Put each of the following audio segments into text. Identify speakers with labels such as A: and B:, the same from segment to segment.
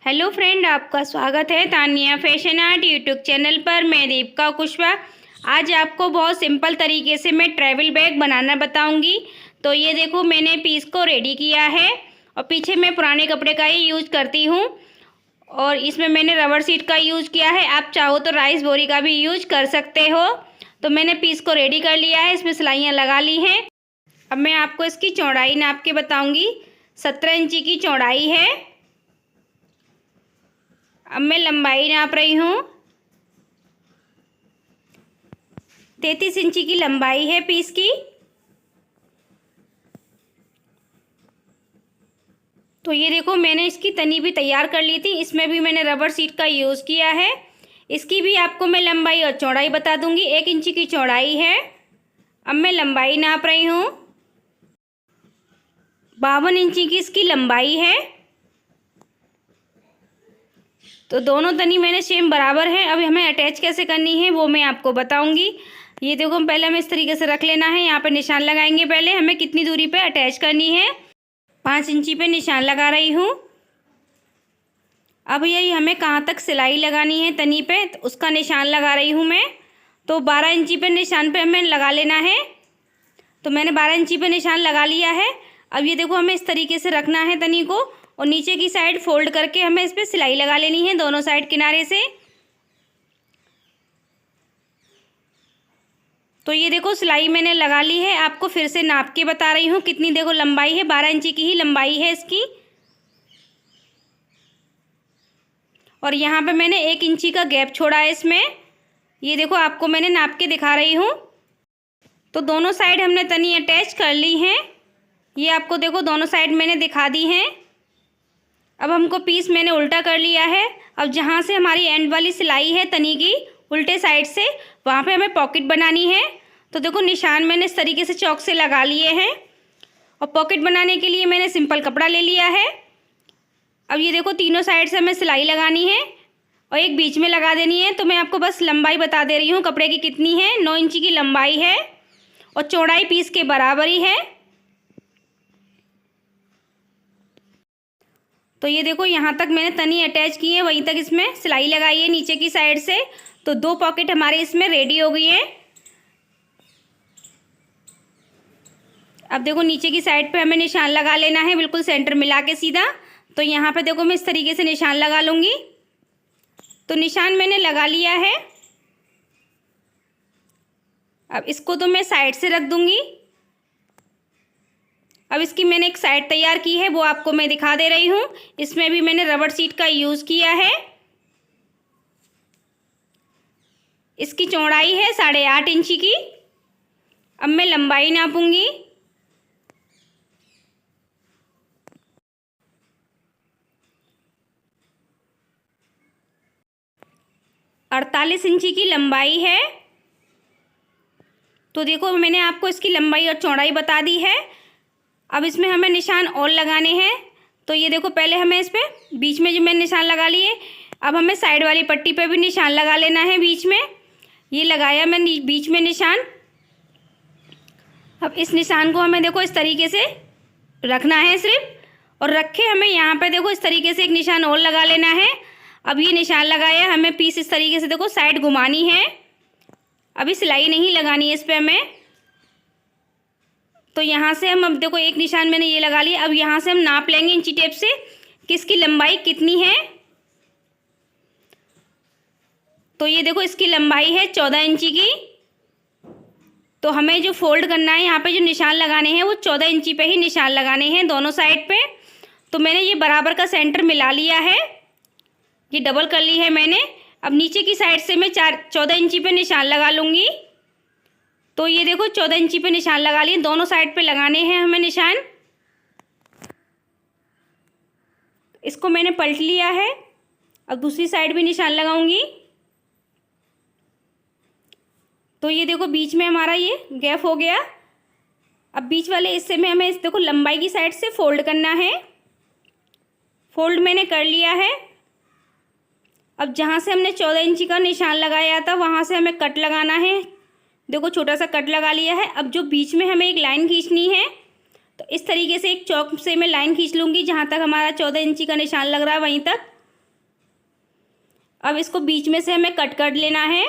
A: Hello friend, आपका स्वागत है Tania fashion art YouTube channel पर। मैं दीपिका कुशवाहा। आज आपको बहुत सिंपल तरीके से मैं ट्रैवल बैग बनाना बताऊंगी। तो ये देखो, मैंने पीस को रेडी किया है और पीछे मैं पुराने कपड़े का ही यूज़ करती हूँ और इसमें मैंने रबर शीट का यूज़ किया है। आप चाहो तो राइस बोरी का भी यूज कर सकते हो। तो मैंने पीस को रेडी कर लिया है, इसमें सिलाइयाँ लगा ली हैं। अब मैं आपको इसकी चौड़ाई नाप के बताऊँगी। 17 इंची की चौड़ाई है। अब मैं लंबाई नाप रही हूँ। 33 इंची की लंबाई है पीस की। तो ये देखो, मैंने इसकी तनी भी तैयार कर ली थी। इसमें भी मैंने रबर शीट का यूज़ किया है। इसकी भी आपको मैं लंबाई और चौड़ाई बता दूंगी। 1 इंची की चौड़ाई है। अब मैं लंबाई नाप रही हूँ। 52 इंची की इसकी लंबाई है। तो दोनों तनी मैंने सेम बराबर है। अब हमें अटैच कैसे करनी है वो मैं आपको बताऊंगी। ये देखो, पहले हमें इस तरीके से रख लेना है। यहाँ पे निशान लगाएंगे। पहले हमें कितनी दूरी पे अटैच करनी है। 5 इंची पे निशान लगा रही हूँ। अब यही हमें कहाँ तक सिलाई लगानी है तनी पे, तो उसका निशान लगा रही हूँ मैं। तो 12 इंची पे निशान पे हमें लगा लेना है। तो मैंने 12 इंची पे निशान लगा लिया है। अब ये देखो, हमें इस तरीके से रखना है तनी को और नीचे की साइड फोल्ड करके हमें इस पर सिलाई लगा लेनी है दोनों साइड किनारे से। तो ये देखो, सिलाई मैंने लगा ली है। आपको फिर से नाप के बता रही हूँ कितनी। देखो, लंबाई है 12 इंची की ही लंबाई है इसकी। और यहाँ पे मैंने 1 इंची का गैप छोड़ा है इसमें। ये देखो, आपको मैंने नाप के दिखा रही हूँ। तो दोनों साइड हमने तनी अटैच कर ली हैं। ये आपको देखो, दोनों साइड मैंने दिखा दी हैं। अब हमको पीस मैंने उल्टा कर लिया है। अब जहाँ से हमारी एंड वाली सिलाई है तनी की उल्टे साइड से, वहाँ पे हमें पॉकेट बनानी है। तो देखो, निशान मैंने इस तरीके से चौक से लगा लिए हैं और पॉकेट बनाने के लिए मैंने सिंपल कपड़ा ले लिया है। अब ये देखो, तीनों साइड से हमें सिलाई लगानी है और एक बीच में लगा देनी है। तो मैं आपको बस लंबाई बता दे रही हूँ कपड़े की कितनी है। 9 इंची की लंबाई है और चौड़ाई पीस के बराबर ही है। तो ये देखो, यहाँ तक मैंने तनी अटैच की है, वहीं तक इसमें सिलाई लगाई है नीचे की साइड से। तो 2 पॉकेट हमारे इसमें रेडी हो गई हैं। अब देखो, नीचे की साइड पे हमें निशान लगा लेना है, बिल्कुल सेंटर मिला के सीधा। तो यहाँ पे देखो, मैं इस तरीके से निशान लगा लूँगी। तो निशान मैंने लगा लिया है। अब इसको तो मैं साइड से रख दूँगी। अब इसकी मैंने एक साइड तैयार की है, वो आपको मैं दिखा दे रही हूँ। इसमें भी मैंने रबर शीट का यूज़ किया है। इसकी चौड़ाई है 8.5 इंची की। अब मैं लंबाई नापूंगी। अड़तालीस इंची की लंबाई है। तो देखो, मैंने आपको इसकी लंबाई और चौड़ाई बता दी है। अब इसमें हमें निशान और लगाने हैं। तो ये देखो, पहले हमें इस पर बीच में जो मैंने निशान लगा लिए, अब हमें साइड वाली पट्टी पे भी निशान लगा लेना है बीच में। ये लगाया मैंने बीच में निशान। अब इस निशान को हमें देखो इस तरीके से रखना है सिर्फ, और रखे हमें यहाँ पे देखो इस तरीके से एक निशान और लगा लेना है। अब ये निशान लगाया, हमें पीस इस तरीके से देखो साइड घुमानी है। अभी सिलाई नहीं लगानी है इस पर हमें। तो यहाँ से हम, अब देखो, एक निशान मैंने ये लगा लिया। अब यहाँ से हम नाप लेंगे इंची टेप से कि इसकी लंबाई कितनी है। तो ये देखो, इसकी लंबाई है 14 इंची की। तो हमें जो फोल्ड करना है, यहाँ पे जो निशान लगाने हैं वो 14 इंची पे ही निशान लगाने हैं दोनों साइड पे। तो मैंने ये बराबर का सेंटर मिला लिया है, ये डबल कर ली है मैंने। अब नीचे की साइड से मैं 14 इंची पे निशान लगा लूँगी। तो ये देखो, 14 इंची पे निशान लगा लिए। दोनों साइड पे लगाने हैं हमें निशान। इसको मैंने पलट लिया है। अब दूसरी साइड भी निशान लगाऊंगी। तो ये देखो, बीच में हमारा ये गैप हो गया। अब बीच वाले हिस्से में हमें इस देखो लंबाई की साइड से फोल्ड करना है। फोल्ड मैंने कर लिया है। अब जहाँ से हमने 14 इंची का निशान लगाया था, वहाँ से हमें कट लगाना है। देखो, छोटा सा कट लगा लिया है। अब जो बीच में हमें एक लाइन खींचनी है, तो इस तरीके से एक चौक से मैं लाइन खींच लूँगी जहाँ तक हमारा 14 इंची का निशान लग रहा है वहीं तक। अब इसको बीच में से हमें कट कर लेना है।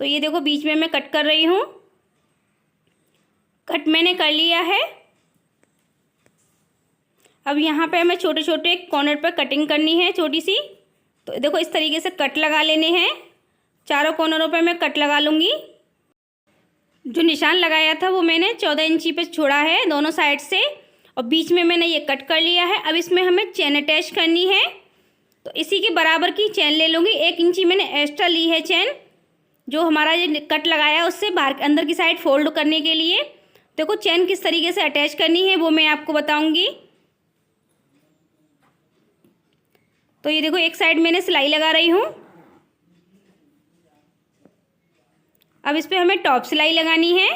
A: तो ये देखो बीच में मैं कट कर रही हूँ। कट मैंने कर लिया है। अब यहाँ पे हमें छोटे छोटे कॉर्नर पर कटिंग करनी है छोटी सी। तो देखो इस तरीके से कट लगा लेने हैं। चारों कॉर्नरों पे मैं कट लगा लूँगी। जो निशान लगाया था वो मैंने 14 इंची पे छोड़ा है दोनों साइड से, और बीच में मैंने ये कट कर लिया है। अब इसमें हमें चेन अटैच करनी है। तो इसी के बराबर की चेन ले लूँगी। 1 इंची मैंने एक्स्ट्रा ली है चेन, जो हमारा ये कट लगाया है उससे बाहर अंदर की साइड फोल्ड करने के लिए। देखो चेन किस तरीके से अटैच करनी है वो मैं आपको बताऊँगी। तो ये देखो एक साइड मैंने सिलाई लगा रही हूँ। अब इस पर हमें टॉप सिलाई लगानी है।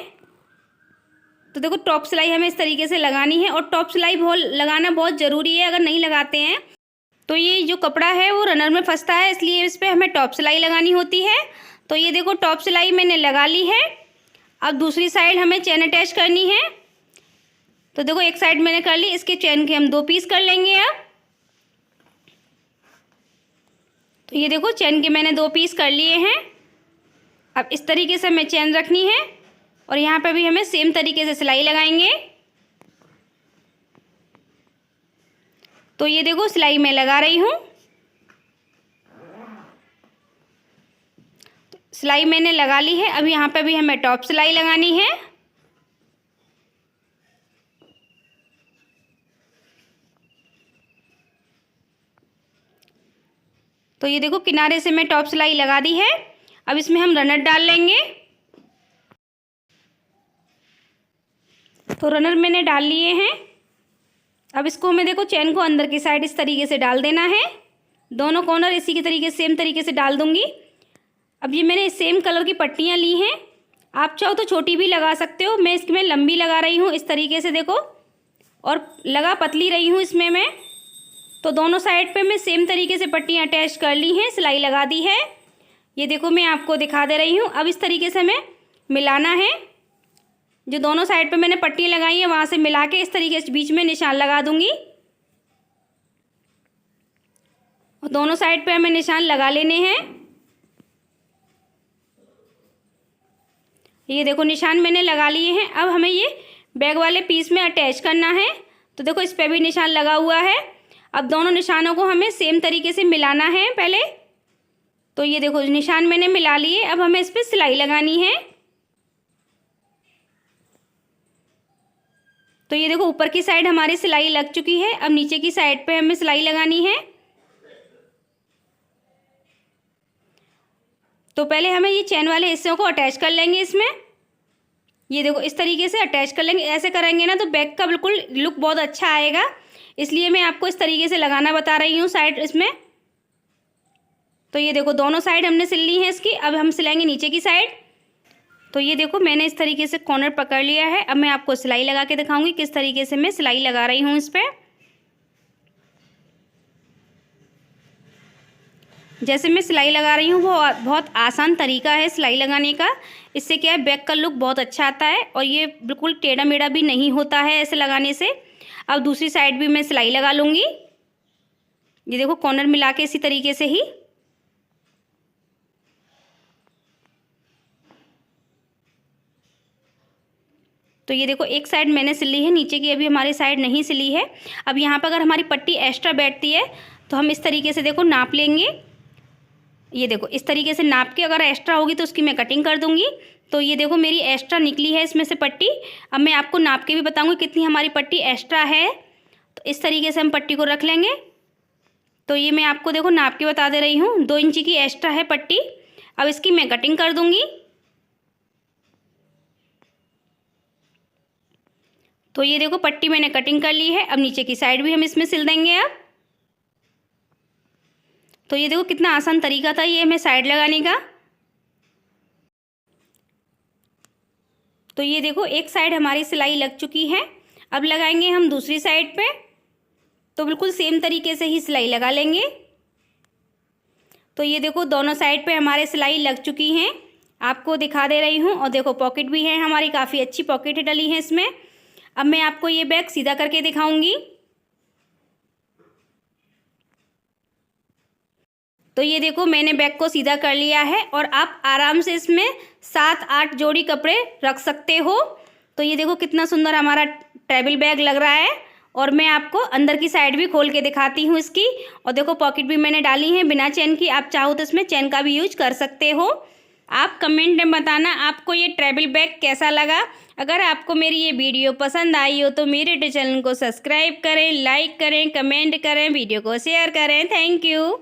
A: तो देखो टॉप सिलाई हमें इस तरीके से लगानी है, और टॉप सिलाई लगाना बहुत ज़रूरी है। अगर नहीं लगाते हैं तो ये जो कपड़ा है वो रनर में फंसता है, इसलिए इस पर हमें टॉप सिलाई लगानी होती है। तो ये देखो टॉप सिलाई मैंने लगा ली है। अब दूसरी साइड हमें चेन अटैच करनी है। तो देखो एक साइड मैंने कर ली, इसके चेन के हम 2 पीस कर लेंगे। अब तो ये देखो चेन के मैंने 2 पीस कर लिए हैं। अब इस तरीके से हमें चेन रखनी है, और यहाँ पे भी हमें सेम तरीके से सिलाई लगाएंगे। तो ये देखो सिलाई मैं लगा रही हूँ। सिलाई मैंने लगा ली है। अब यहाँ पे भी हमें टॉप सिलाई लगानी है। तो ये देखो किनारे से मैं टॉप सिलाई लगा दी है। अब इसमें हम रनर डाल लेंगे। तो रनर मैंने डाल लिए हैं। अब इसको हमें देखो चेन को अंदर की साइड इस तरीके से डाल देना है। दोनों कॉर्नर इसी के तरीके सेम तरीके से डाल दूंगी। अब ये मैंने सेम कलर की पट्टियाँ ली हैं। आप चाहो तो छोटी भी लगा सकते हो। मैं इसमें लंबी लगा रही हूँ इस तरीके से देखो, और लगा पतली रही हूँ इसमें मैं। तो दोनों साइड पे मैं सेम तरीके से पट्टियाँ अटैच कर ली हैं, सिलाई लगा दी है। ये देखो मैं आपको दिखा दे रही हूँ। अब इस तरीके से हमें मिलाना है। जो दोनों साइड पे मैंने पट्टियाँ लगाई हैं वहाँ से मिला के इस तरीके से बीच में निशान लगा दूंगी, और दोनों साइड पे हमें निशान लगा लेने हैं। ये देखो निशान मैंने लगा लिए हैं। अब हमें ये बैक वाले पीस में अटैच करना है। तो देखो इस पर भी निशान लगा हुआ है। अब दोनों निशानों को हमें सेम तरीके से मिलाना है पहले। तो ये देखो निशान मैंने मिला लिए। अब हमें इस पर सिलाई लगानी है। तो ये देखो ऊपर की साइड हमारी सिलाई लग चुकी है। अब नीचे की साइड पे हमें सिलाई लगानी है। तो पहले हमें ये चेन वाले हिस्सों को अटैच कर लेंगे इसमें। ये देखो इस तरीके से अटैच कर लेंगे। ऐसे करेंगे ना तो बैक का बिल्कुल लुक बहुत अच्छा आएगा, इसलिए मैं आपको इस तरीके से लगाना बता रही हूँ साइड इसमें। तो ये देखो दोनों साइड हमने सिल ली है इसकी। अब हम सिलाएंगे नीचे की साइड। तो ये देखो मैंने इस तरीके से कॉर्नर पकड़ लिया है। अब मैं आपको सिलाई लगा के दिखाऊंगी किस तरीके से मैं सिलाई लगा रही हूँ इस पर। जैसे मैं सिलाई लगा रही हूँ वो बहुत आसान तरीका है सिलाई लगाने का। इससे क्या है बैक का लुक बहुत अच्छा आता है, और ये बिल्कुल टेढ़ा मेढ़ा भी नहीं होता है ऐसे लगाने से। अब दूसरी साइड भी मैं सिलाई लगा लूँगी। ये देखो कॉर्नर मिला के इसी तरीके से ही। तो ये देखो एक साइड मैंने सिली है, नीचे की अभी हमारी साइड नहीं सिली है। अब यहाँ पर अगर हमारी पट्टी एक्स्ट्रा बैठती है तो हम इस तरीके से देखो नाप लेंगे। ये देखो इस तरीके से नाप के, अगर एक्स्ट्रा होगी तो उसकी मैं कटिंग कर दूंगी। तो ये देखो मेरी एक्स्ट्रा निकली है इसमें से पट्टी। अब मैं आपको नाप के भी बताऊंगी कितनी हमारी पट्टी एक्स्ट्रा है। तो इस तरीके से हम पट्टी को रख लेंगे। तो ये मैं आपको देखो नाप के बता दे रही हूँ, 2 इंची की एक्स्ट्रा है पट्टी। अब इसकी मैं कटिंग कर दूंगी। तो ये देखो पट्टी मैंने कटिंग कर ली है। अब नीचे की साइड भी हम इसमें सिल देंगे। अब तो ये देखो कितना आसान तरीका था ये हमें साइड लगाने का। तो ये देखो एक साइड हमारी सिलाई लग चुकी है। अब लगाएंगे हम दूसरी साइड पे। तो बिल्कुल सेम तरीके से ही सिलाई लगा लेंगे। तो ये देखो दोनों साइड पे हमारे सिलाई लग चुकी हैं, आपको दिखा दे रही हूँ। और देखो पॉकेट भी है हमारी, काफ़ी अच्छी पॉकेट डली है इसमें। अब मैं आपको ये बैग सीधा करके दिखाऊंगी। तो ये देखो मैंने बैग को सीधा कर लिया है और आप आराम से इसमें 7-8 जोड़ी कपड़े रख सकते हो। तो ये देखो कितना सुंदर हमारा ट्रैवल बैग लग रहा है। और मैं आपको अंदर की साइड भी खोल के दिखाती हूँ इसकी। और देखो पॉकेट भी मैंने डाली है बिना चेन की, आप चाहो तो इसमें चेन का भी यूज कर सकते हो। आप कमेंट में बताना आपको ये ट्रैवल बैग कैसा लगा। अगर आपको मेरी ये वीडियो पसंद आई हो तो मेरे चैनल को सब्सक्राइब करें, लाइक करें, कमेंट करें, वीडियो को शेयर करें। Thank you.